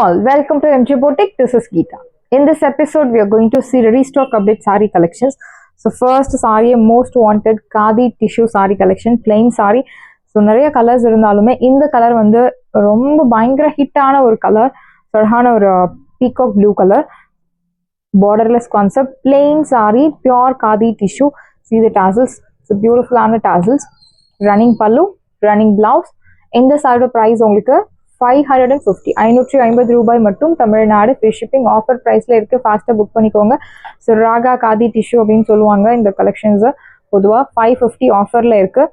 all, welcome to MJ Boutique. This is Geeta. In this episode, we are going to see the restock update saree collections. So first saree, most wanted Khadi tissue saree collection, plain saree. So நிறைய colours இருந்தாலுமே இந்த colour வந்து ரொம்ப பயங்கர ஹிட்டான ஒரு colour, அழகான ஒரு peacock blue colour, borderless concept, plain saree, pure Khadi tissue. See the tassels, it's a beautiful tassels, running pallu, running blouse. இந்த சாரியோட பிரைஸ் உங்களுக்கு 550 550 ரூபாய் மட்டும் தமிழ்நாடு ஃப்ரீ ஷிப்பிங் ஆஃபர் ப்ரைஸில் இருக்குது. ஃபாஸ்ட்டாக புக் பண்ணிக்கோங்க. ஸோ ராகா காதி டிஷ்யூ அப்படின்னு சொல்லுவாங்க இந்த கலெக்ஷன்ஸை. பொதுவாக 550 ஆஃபரில் இருக்குது.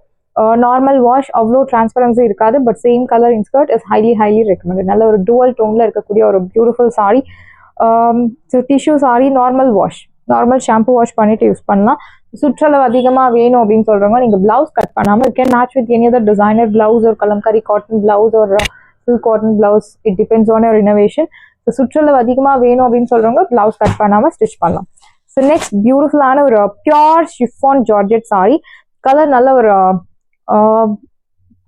நார்மல் வாஷ் அவ்வளோ டிரான்ஸ்பரன்சி இருக்காது, but same colour inskirt is highly recommended. நல்ல ஒரு டுவல் டோனில் இருக்கக்கூடிய ஒரு beautiful sorry. So tissue sorry, normal wash, normal shampoo wash பண்ணிவிட்டு யூஸ் பண்ணலாம். சுற்றளவு அதிகமாக வேணும் அப்படின்னு சொல்கிறவங்க நீங்கள் ப்ளவுஸ் கட் பண்ணாமல் you can match with any other designer blouse ஒரு கலம்காரி காட்டன் ப்ளவுஸ் ஒரு full cotton blouse. It depends on your innovation. So சுற்றளவு அதிகமாக வேணும் அப்படின்னு சொல்கிறவங்க ப்ளவுஸ் கட் பண்ணாமல் ஸ்டிச் பண்ணலாம். ஸோ நெக்ஸ்ட் பியூட்டிஃபுல்லான ஒரு pure chiffon georgette sorry. Colour நல்ல ஒரு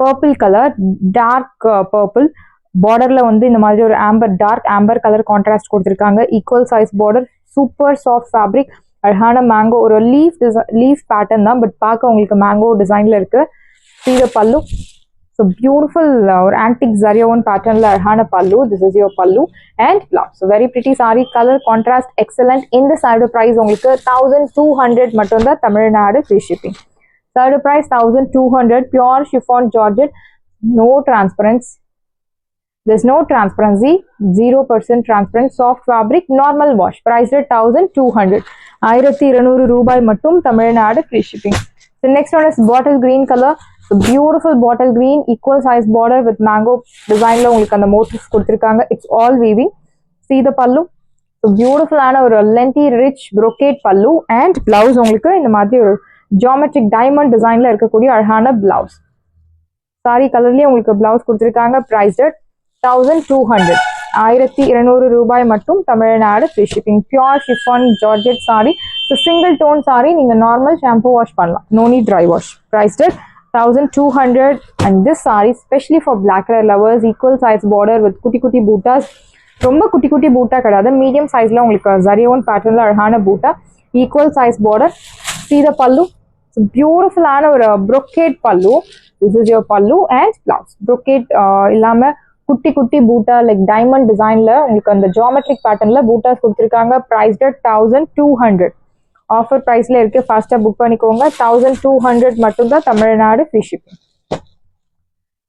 பர்பிள் கலர், டார்க் பர்பிள். பார்டரில் வந்து இந்த மாதிரி ஒரு amber, dark amber colour contrast கொடுத்துருக்காங்க. Equal size border, super soft fabric, அழகான மேங்கோ, ஒரு லீஃப் பேட்டர்ன் தான், பட் பார்க்க உங்களுக்கு மேங்கோ டிசைனில் இருக்குது. சீத பல்லு, ஸோ பியூட்டிஃபுல் ஒரு ஆன்டிக் ஜரியோன் பேட்டர்னில் அழகான pallu. This is your pallu and blouse. So very pretty sari, colour contrast excellent. இந்த சாரியோட ப்ரைஸ் உங்களுக்கு 1200 மட்டும்தான் தமிழ்நாடு ஃப்ரீ ஷிப்பிங். சாரியோட price 1200, pure chiffon georgette, no transparency. There's no transparency, 0% transparent, soft fabric, normal wash. Price at 1200. 1200 ரூபாய் மட்டும் Tamil Nadu free shipping. The next one is bottle green color. So beautiful bottle green, equal size border with mango designல உங்களுக்கு அந்த motifs கொடுத்திருக்காங்க. It's all weaving. See the pallu. So beautiful ஆன ஒரு lengthy rich brocade pallu and blouse உங்களுக்கு இந்த மாதிரி ஒரு geometric diamond designல இருக்கக்கூடிய அழகான blouse. சாரி கலர்லயே உங்களுக்கு blouse கொடுத்திருக்காங்க. Priced at 1200. 1200 ரூபாய் மட்டும் Tamil Nadu free shipping. Pure chiffon georgette sari. So single tone sari, நீங்கள் நார்மல் ஷாம்பு வாஷ் பண்ணலாம், no need dry wash. Priced 1200. And this sari specially for black colour lovers, equal size border with குட்டி குட்டி பூட்டாஸ். ரொம்ப குட்டி குட்டி பூட்டா கிடையாது, மீடியம் சைஸில் உங்களுக்கு ஜரியோன் பேட்டர்னில் அழகான பூட்டா, ஈக்குவல் சைஸ் பார்டர். சீத பல்லு, ஸோ பியூட்டிஃபுல்லான ஒரு brocade பல்லு. This is your pallu and blouse. brocade இல்லாமல் குட்டி குட்டி பூட்டா லைக் டைமண்ட் டிசைன்ல உங்களுக்கு அந்த ஜியோமெட்ரிக் பேட்டர்ன்ல பூட்டாஸ் கொடுத்துருக்காங்க. பிரைஸ்ட் 1200. ஆஃபர் பிரைஸ்ல இருக்கு, ஃபாஸ்டா புக் பண்ணிக்கோங்க. 1200 மட்டும் தான் Tamil Nadu free shipping.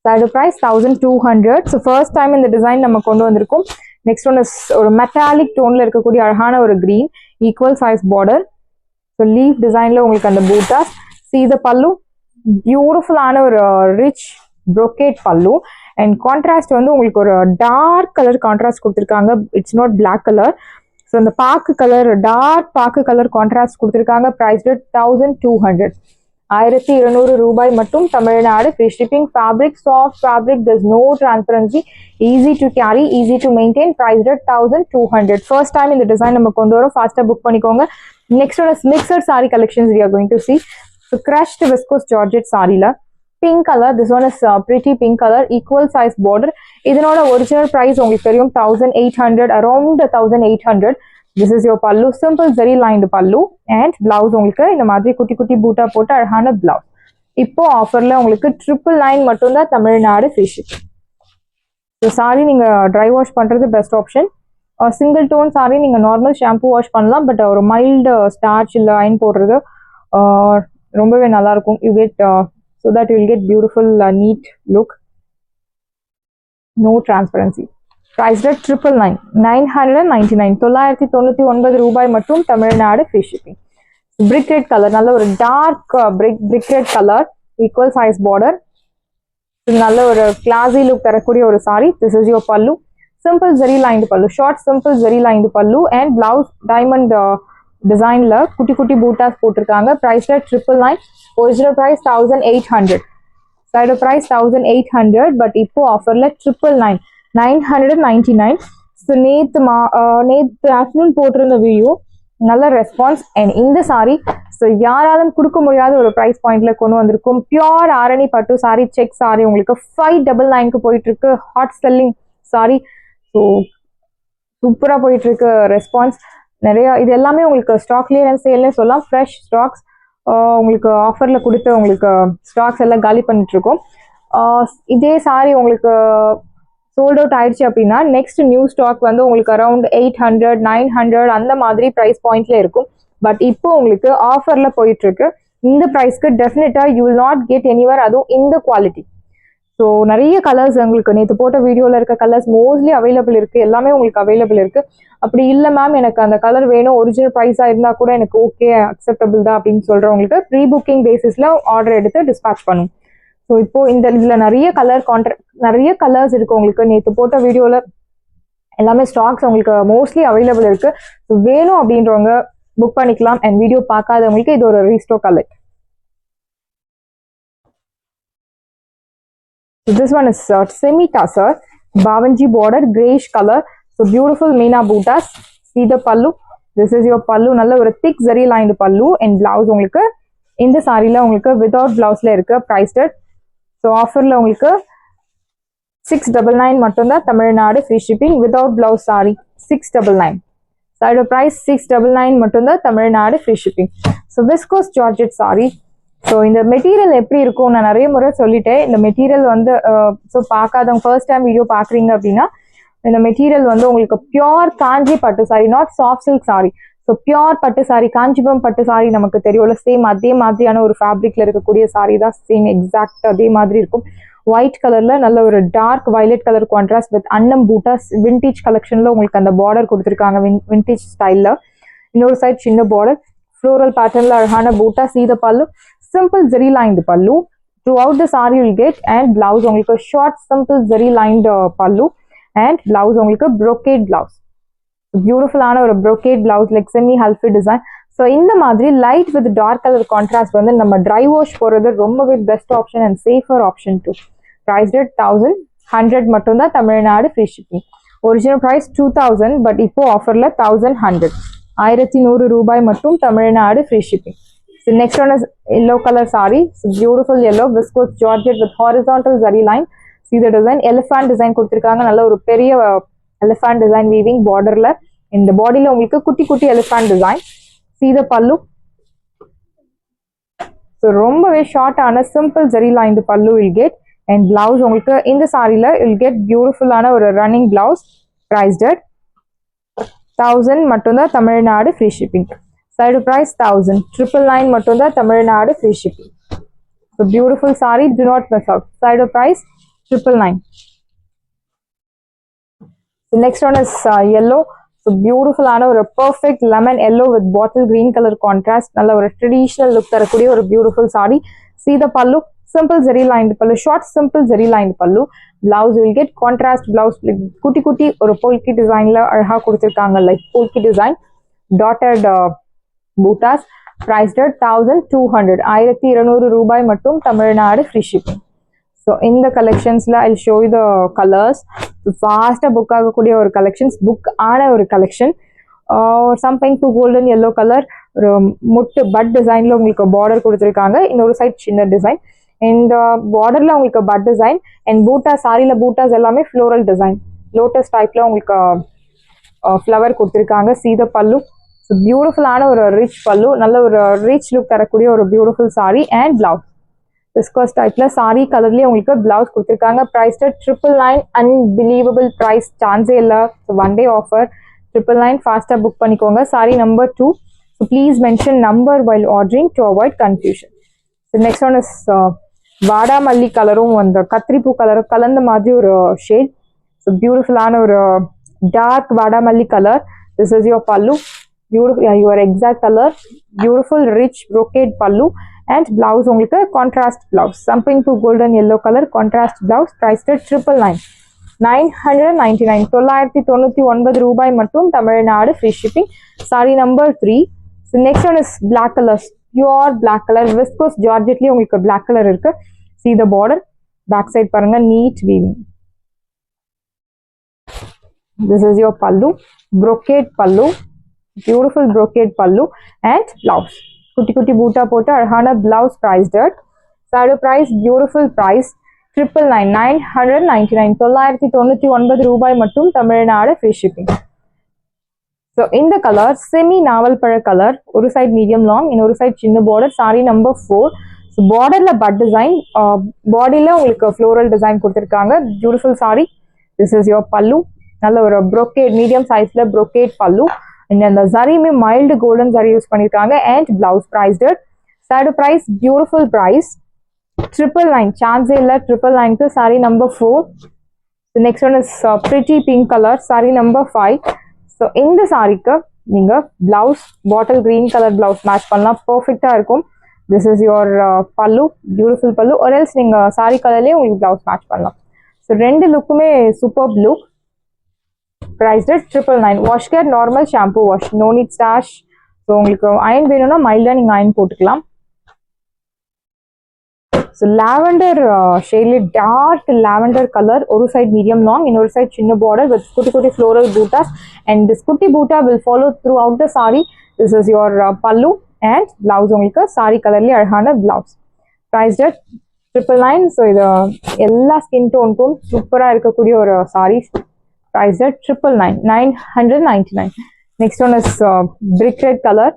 Sari price 1200. So first time இந்த டிசைன் நம்ம கொண்டு வந்திருக்கோம். நெக்ஸ்ட் ஒன் இஸ் ஒரு மெட்டாலிக் டோன்ல இருக்கக்கூடிய அழகான ஒரு green, equal size border. So leaf டிசைன்ல உங்களுக்கு அந்த பூட்டாஸ். சீத பல்லு, பியூட்டிஃபுல்லான ஒரு ரிச் brocade பல்லு. அண்ட் கான்ட்ராஸ்ட் வந்து உங்களுக்கு ஒரு டார்க் கலர் கான்ட்ராஸ்ட் கொடுத்துருக்காங்க. It's not black colour. So இந்த பாக்கு கலர், டார்க் பாக்கு கலர் கான்ட்ராஸ்ட் கொடுத்துருக்காங்க. ப்ரைஸ் 1200. 1200 ரூபாய் மட்டும் Tamil Nadu free shipping. Fabric soft fabric, there's no transparency, easy to carry, easy to maintain. Price 1200. First time இந்த டிசைன் நம்ம கொண்டு வரோம், ஃபாஸ்ட்டாக புக் பண்ணிக்கோங்க. Next one mixture sari collections we are going to see. So crushed viscose georgette சாரியில் pink colour. This one is pretty pink colour, equal size border. இதனோட original price உங்களுக்கு தெரியும் 1800, அரௌண்ட் 1800. திஸ் இஸ் யோர் பல்லு, simple zari lined பல்லு and blouse உங்களுக்கு இந்த மாதிரி குட்டி குட்டி பூட்டா போட்டு அழகான பிளவுஸ். இப்போ ஆஃபர்ல உங்களுக்கு 999 மட்டும்தான் Tamil Nadu free shipping. So sari நீங்கள் ட்ரை வாஷ் பண்ணுறது best option. Single tone sari நீங்கள் நார்மல் ஷாம்பு வாஷ் பண்ணலாம், பட் ஒரு மைல்டு ஸ்டார்ச் இல்லை அயன் போடுறது ரொம்பவே நல்லாயிருக்கும். You get so that you will get beautiful neat look, no transparency. Priced at 999. 999 ரூபாய் மட்டும் Tamil Nadu free shipping. brick red color, நல்ல ஒரு dark brick red color, equal size border. நல்ல ஒரு classy look தரக்கூடிய ஒரு sorry. This is your pallu, simple zari lined pallu, short simple zari lined pallu and blouse diamond டிசைன்ல குட்டி குட்டி பூட்டாஸ் போட்டிருக்காங்க. Price 999. Original price 1800. Side price 1800, but இப்போ ஆஃபர்ல 999. 999. ஸோ நேற்று ஆஃப்டர்நூன் போட்டிருந்த வீடியோ நல்ல ரெஸ்பான்ஸ். அண்ட் இந்த சாரி ஸோ யாராலும் கொடுக்க முடியாத ஒரு ப்ரைஸ் பாயிண்ட்ல கொண்டு வந்திருக்கும். பியோர் ஆரணி பட்டு சாரி, செக் சாரி உங்களுக்கு 599க்கு போயிட்டு இருக்கு. Hot selling sorry. ஸோ சூப்பராக போயிட்டு இருக்கு ரெஸ்பான்ஸ். நிறைய இது எல்லாமே உங்களுக்கு ஸ்டாக் கிளியரன்ஸ் சேல்னே சொல்லலாம். ஃப்ரெஷ் ஸ்டாக்ஸ் உங்களுக்கு ஆஃபரில் கொடுத்து உங்களுக்கு ஸ்டாக்ஸ் எல்லாம் காலி பண்ணிட்டு இருக்கோம். இதே சாரி உங்களுக்கு சோல்ட் அவுட் ஆயிடுச்சு அப்படின்னா நெக்ஸ்ட் நியூ ஸ்டாக் வந்து உங்களுக்கு அரௌண்ட் 800 900 அந்த மாதிரி ப்ரைஸ் பாயிண்ட்ல இருக்கும். பட் இப்போ உங்களுக்கு ஆஃபர்ல போயிட்டு இருக்கு. இந்த ப்ரைஸ்க்கு டெஃபினட்டா you will not get anywhere, அதுவும் இந்த குவாலிட்டி. ஸோ நிறைய கலர்ஸ் உங்களுக்கு நேற்று போட்ட வீடியோவில் இருக்க கலர்ஸ் மோஸ்ட்லி அவைலபிள் இருக்கு, எல்லாமே உங்களுக்கு அவைலபிள் இருக்கு. அப்படி இல்லை மேம் எனக்கு அந்த கலர் வேணும், ஒரிஜினல் ப்ரைஸாக இருந்தால் கூட எனக்கு ஓகே அக்செப்டபிள் தான் அப்படின்னு சொல்றவங்களுக்கு ப்ரீ புக்கிங் பேசிஸ்ல ஆர்டர் எடுத்து டிஸ்பேச் பண்ணும். ஸோ இப்போ இந்த இதில் நிறைய கலர்ஸ் இருக்கு உங்களுக்கு. நேற்று போட்ட வீடியோவில் எல்லாமே ஸ்டாக்ஸ் உங்களுக்கு மோஸ்ட்லி அவைலபிள் இருக்கு. ஸோ வேணும் அப்படின்றவங்க புக் பண்ணிக்கலாம். அண்ட் வீடியோ பார்க்காதவங்களுக்கு இது ஒரு restock colour. So this one is semi tussar Bavanji border grayish color. So beautiful Meena bootas. See the pallu. This is your pallu. நல்ல ஒரு thick zari lined pallu and blouse உங்களுக்கு இந்த சாரில உங்களுக்கு without blouseல இருக்கு. priced at so offerல உங்களுக்கு 699 மட்டும் தான். Tamil Nadu free shipping. without blouse saree 699. side price 699 மட்டும் தான். Tamil Nadu free shipping. So viscose georgette saree. So இந்த மெட்டீரியல் எப்படி இருக்கும் நான் நிறைய முறை சொல்லிட்டேன். இந்த மெட்டீரியல் வந்து ஸோ பார்க்காதவங்க ஃபர்ஸ்ட் டைம் வீடியோ பார்க்குறீங்க அப்படின்னா இந்த மெட்டீரியல் வந்து உங்களுக்கு பியோர் காஞ்சி பட்டு sorry, not soft silk sorry. So pure பட்டு சாரி, காஞ்சிபுரம் பட்டு சாரி நமக்கு தெரியும்ல, சேம் அதே மாதிரியான ஒரு ஃபேப்ரிக்ல இருக்கக்கூடிய சாரி தான். சேம் எக்ஸாக்ட் அதே மாதிரி இருக்கும். ஒயிட் கலர்ல நல்ல ஒரு dark violet colour contrast with அன்னம் பூட்டாஸ். விண்டேஜ் கலெக்ஷன்ல உங்களுக்கு அந்த பார்டர் கொடுத்துருக்காங்க விண்டேஜ் ஸ்டைல்ல. இன்னொரு சைட் சின்ன பார்டர் ஃப்ளோரல் பேட்டர்ன்ல அழகான பூட்டா. சீத பல்லு simple zari lined pallu. Throughout the saree you will get and blouse உங்களுக்கு short simple zari lined pallu and blouse உங்களுக்கு brocade blouse. Beautiful ஆன ஒரு brocade blouse like semi half design. So இந்த மாதிரி light with dark color contrast வந்து நம்ம dry wash போறது ரொம்பவே best option and safer option too. Priced at 1100 மட்டும் தான். Tamil Nadu free shipping. Original price 2000 but இப்போ ஆஃபர்ல 1100. 1100 ரூபாய் மட்டும். தமிழ்நாடு free shipping. So next one is yellow color saree. So beautiful yellow viscose georgette with horizontal zari line. See the design, elephant design கொடுத்திருக்காங்க. நல்ல ஒரு பெரிய elephant design weaving borderல. இந்த பாடியில உங்களுக்கு குட்டி குட்டி elephant design. See the pallu. So ரொம்பவே ஷார்ட் ஆன simple zari lined pallu will get and blouse உங்களுக்கு இந்த சாரில will get beautiful ஆன ஒரு running blouse. Priced at 1000 மட்டும் தான். Tamil Nadu free shipping. Side price 1000. 999 மட்டும் தான். Tamil Nadu free shipping. So beautiful saree, do not miss out. Side price 999. The next one is yellow. So beautiful ஆன ஒரு perfect lemon yellow with bottle green color contrast. நல்ல ஒரு traditional look தரக்கூடிய ஒரு beautiful saree. See the pallu, simple zari lined pallu, short simple zari lined pallu. Blouse will get contrast blouse. குட்டி குட்டி ஒரு polki designல அழகா கொடுத்திருக்காங்க, like polki design. Dotted buttas. priced at 1200. 1200 ரூபாய் மட்டும். தமிழ்நாடு free shipping. ஸோ இந்த கலெக்ஷன்ஸ்ல I show you the colours. ஃபாஸ்டா புக் ஆகக்கூடிய ஒரு கலெக்ஷன்ஸ், புக் ஆன ஒரு collection. Some pink golden yellow colour ஒரு முட்டு பட் டிசைன்ல உங்களுக்கு பார்டர் கொடுத்துருக்காங்க. இன்னொரு சைட் சின்ன டிசைன் அண்ட் பார்டர்ல உங்களுக்கு பட் டிசைன் அண்ட் பூட்டா சாரியில பூட்டாஸ் எல்லாமே ஃப்ளோரல் டிசைன் லோட்டஸ் டைப்ல உங்களுக்கு ஃப்ளவர் கொடுத்துருக்காங்க. சீத பல்லு. ஸோ பியூட்டிஃபுல்லான ஒரு ரிச் பல்லு, நல்ல ஒரு ரிச் லுக் தரக்கூடிய ஒரு beautiful sari and blouse viscose டைப்ல சாரி கலர்லயே உங்களுக்கு பிளவுஸ் கொடுத்துருக்காங்க. ப்ரைஸ் 999. அன்பிலீவபிள் ப்ரைஸ், சான்ஸே இல்லை. One day offer 999. ஃபாஸ்டா புக் பண்ணிக்கோங்க. Sari number 2. So please mention number while ordering to avoid confusion. Next one is வாடாமல்லி கலரும் அந்த கத்திரிப்பூ கலரும் கலந்த மாதிரி ஒரு ஷேட். ஸோ பியூட்டிஃபுல்லான ஒரு டார்க் வாடாமல்லி கலர். This is your pallu. Beautiful, yeah, your exact color. Beautiful rich brocade pallu and blouse உங்களுக்கு contrast blouse. Something to golden yellow color contrast blouse. Priced at 999. 999. 999 ரூபாய் மட்டும். தமிழ்நாடு free shipping. Saree number 3. So next one is black color. Pure black color. Viscose georgette உங்களுக்கு black color இருக்கு. See the border. Back side பாருங்க, neat weaving. This is your pallu. Brocade pallu. Beautiful brocade pallu and blouse. Kutti kutti boota போட்டு அழகான blouse. Priced at side price beautiful price 999. 999 ரூபாய் மட்டும். தமிழ்நாடு free shipping. So இந்த colour semi நாவல் பழ கலர், ஒரு சைட் மீடியம் லாங், இன்னொரு சைட் சின்ன பார்டர், சாரி நம்பர் 4. ஸோ பார்டரில் பட் டிசைன், பாடியில் உங்களுக்கு ஃப்ளோரல் டிசைன் கொடுத்துருக்காங்க. Beautiful sari. This is your pallu. நல்ல ஒரு ப்ரொக்கேட், மீடியம் சைஸில் ப்ரொக்கேட் பல்லு. அந்த ஜரியுமே மைல்டு கோல்டன் ஜரி யூஸ் பண்ணியிருக்காங்க. And blouse priced. Sari price beautiful price 999. சான்ஸே இல்லை 999க்கு. Sari number 4. Next one is pretty pink colour, sorry number 5. So இந்த சாரிக்கு நீங்கள் blouse bottle green colour blouse match பண்ணலாம், பர்ஃபெக்டாக இருக்கும். திஸ் இஸ் யுவர் பல்லு, பியூட்டிஃபுல் பல்லு. ஒரு எல்ஸ் நீங்கள் சாரி கலர்லேயே உங்களுக்கு பிளவுஸ் மேட்ச் பண்ணலாம். ஸோ ரெண்டு லுக்குமே super look. Priced 999. Wash care normal shampoo wash, no need starch. So உங்களுக்கு அயன் வேணும்னா மைல்டாக நீங்கள் அயன் போட்டுக்கலாம். ஸோ லாவெண்டர் ஷேட்லி டார்க் லாவெண்டர் கலர், ஒரு சைட் மீடியம் லாங், இன்னொரு சைட் சின்ன பார்டர் வித் குட்டி குட்டி ஃப்ளோரல் பூட்டாஸ். அண்ட் திஸ் குட்டி butta will follow throughout the sari. This is your pallu and blouse. உங்களுக்கு சாரி கலர்லேயே அழகான பிளவுஸ். ப்ரைஸ்ட் 999. ஸோ இது எல்லா ஸ்கின் டோனுக்கும் சூப்பராக இருக்கக்கூடிய ஒரு saris. Priced 999, 999. Next one is brick red colour.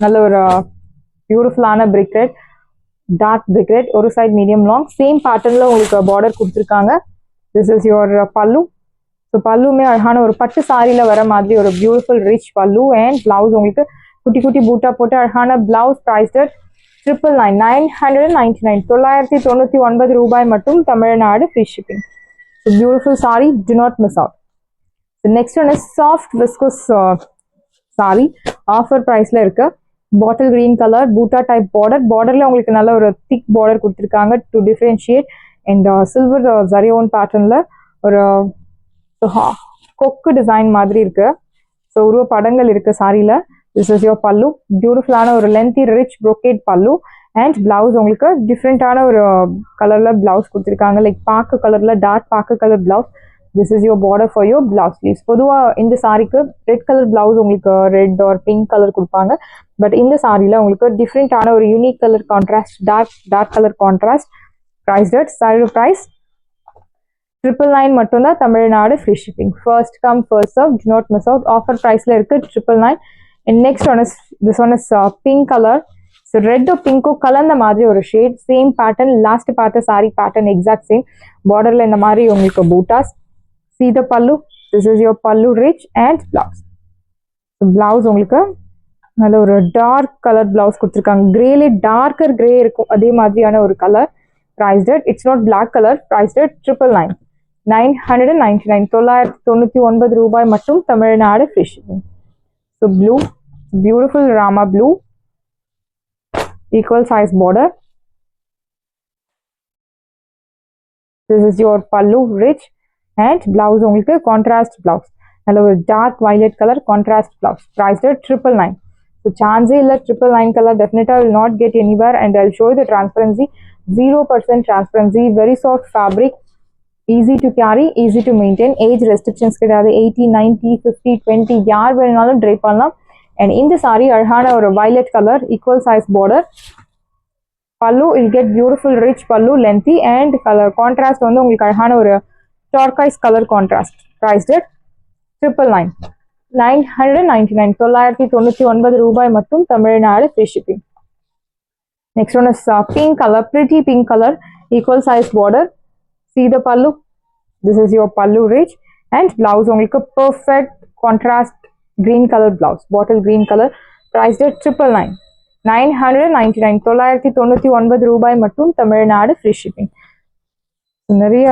நல்ல ஒரு பியூட்டிஃபுல்லான brick red, dark brick red, ஒரு சைட் மீடியம் லாங், சேம் பேட்டர்னில் உங்களுக்கு பார்டர் கொடுத்துருக்காங்க. திஸ் இஸ் யுவர் பல்லு. ஸோ பல்லுமே அழகான ஒரு பட்டு சாரியில் வர மாதிரி ஒரு பியூட்டிஃபுல் ரிச் பல்லு. அண்ட் பிளவுஸ் உங்களுக்கு குட்டி குட்டி பூட்டா போட்டு அழகான பிளவுஸ். ப்ரைஸ்ட் 999, 999. 999 ரூபாய் மட்டும், Tamil Nadu free shipping. So beautiful sorry, to not miss out. Next one is soft viscous sorry, offer ப்ரைஸில் இருக்கு. பாட்டில் கிரீன் கலர், பூட்டா டைப் பார்டர். பார்டரில் உங்களுக்கு நல்ல ஒரு திக் பார்டர் கொடுத்துருக்காங்க டு டிஃப்ரென்ஷியேட். அண்ட் சில்வர் ஜரியோன் பேட்டர்னில் ஒரு கொக்கு டிசைன் மாதிரி இருக்கு. ஸோ உருவ படங்கள் இருக்கு சாரியில். திஸ் இஸ் யோர் பல்லு, பியூட்டிஃபுல்லான ஒரு லென்த்தி ரிச் ப்ரோக்கேட் பல்லு. அண்ட் பிளவுஸ் உங்களுக்கு டிஃப்ரெண்டான ஒரு கலரில் பிளவுஸ் கொடுத்துருக்காங்க, லைக் பாக்கு கலரில், டார்க் பாக்கு colour blouse. This is your border for your blouse sleeves. பொதுவாக இந்த சாரிக்கு ரெட் கலர் பிளவுஸ் உங்களுக்கு ரெட் ஆர் பிங்க் கலர் கொடுப்பாங்க. பட் இந்த சாரியில் உங்களுக்கு டிஃப்ரெண்டான ஒரு unique colour contrast, dark colour contrast. Priced sari price 999 மட்டும்தான், Tamil Nadu free shipping. First come first serve, do not miss out. Offer ப்ரைஸில் இருக்குது 999. And next one is this one is pink colour. So ரெட்டும் பிங்க்கும் கலந்த மாதிரி ஒரு ஷேட், சேம் பேட்டர்ன், லாஸ்ட் பார்த்த sorry pattern exact same. பார்டரில் இந்த மாதிரி உங்களுக்கு buttas. See the pallu. This is your pallu rich and blouse. So blouse உங்களுக்கு நல்ல ஒரு டார்க் கலர் பிளவுஸ் கொடுத்துருக்காங்க. கிரேலே டார்க்கர் கிரே இருக்கும், அதே மாதிரியான ஒரு colour. Priced it's not black colour. Priced 999, 999. 999 ரூபாய் மட்டும், Tamil Nadu free shipping. So blue, beautiful Rama blue, equal size border. This is your pallu rich. And blouse உங்களுக்கு கான்ட்ராஸ்ட் பிளவுஸ், நல்ல ஒரு dark violet colour contrast blouse. Priced 999. So சான்ஸே இல்லை 999 colour டெஃபினட்டாக will not get anywhere. And I show the transparency, 0% transparency, very soft fabric, easy to carry, easy to maintain. Age restrictions கிடையாது. 80, 90, 50, 20 யார் வேணுனாலும் try பண்ணலாம். And இந்த sorry அழகான ஒரு violet colour, equal size border. பல்லு வில் கெட் பியூட்டிஃபுல் ரிச் பல்லு, lengthy. And colour contrast வந்து உங்களுக்கு அழகான ஒரு turquoise color contrast. Priced at 999, 999. 999 ரூபாய் மட்டும், Tamil Nadu free shipping. Next one is pink colour, pretty pink colour, equal size border. See the pallu. This is your pallu rich. And blouse உங்களுக்கு perfect contrast green color blouse, bottle green color. Priced at 999, 999. 999 ரூபாய் மட்டும், Tamil Nadu free shipping. நிறைய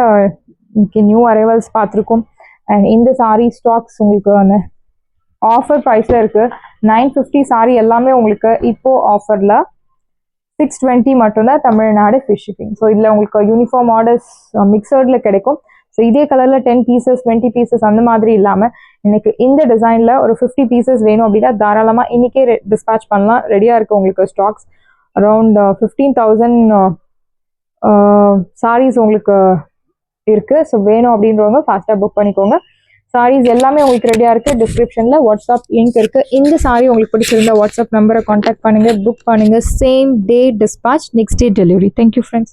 new arrivals பார்த்துருக்கோம். And இந்த sari stocks உங்களுக்கு offer ப்ரைஸில் இருக்குது. 950 சாரீ எல்லாமே உங்களுக்கு இப்போது ஆஃபரில் 620 மட்டும்தான், தமிழ்நாடு ஃப்ரீ ஷிப்பிங். ஸோ இதில் உங்களுக்கு யூனிஃபார்ம் ஆர்டர்ஸ் மிக்சர்டில் கிடைக்கும். ஸோ இதே கலரில் 10 பீசஸ் 20 பீசஸ் அந்த மாதிரி இல்லாமல் இன்னைக்கு இந்த டிசைனில் ஒரு 50 பீசஸ் வேணும் அப்படின்னா தாராளமாக இன்றைக்கே டிஸ்பேச் பண்ணலாம். ரெடியாக இருக்குது உங்களுக்கு ஸ்டாக்ஸ். அரவுண்ட் 15,000 சாரீஸ் உங்களுக்கு இருக்கு. ஸோ வேணும் அப்படின்றவங்க ஃபாஸ்ட்டாக புக் பண்ணிக்கோங்க. சாரீஸ் எல்லாமே உங்களுக்கு ரெடியாக இருக்குது. டிஸ்கிரிப்ஷனில் வாட்ஸ்அப் லிங்க் இருக்குது. இந்த சாரீ உங்களுக்கு பிடிச்சிருந்தா வாட்ஸ்அப் நம்பரை காண்டாக்ட் பண்ணுங்கள், புக் பண்ணுங்கள். Same day dispatch, next day delivery. Thank you friends.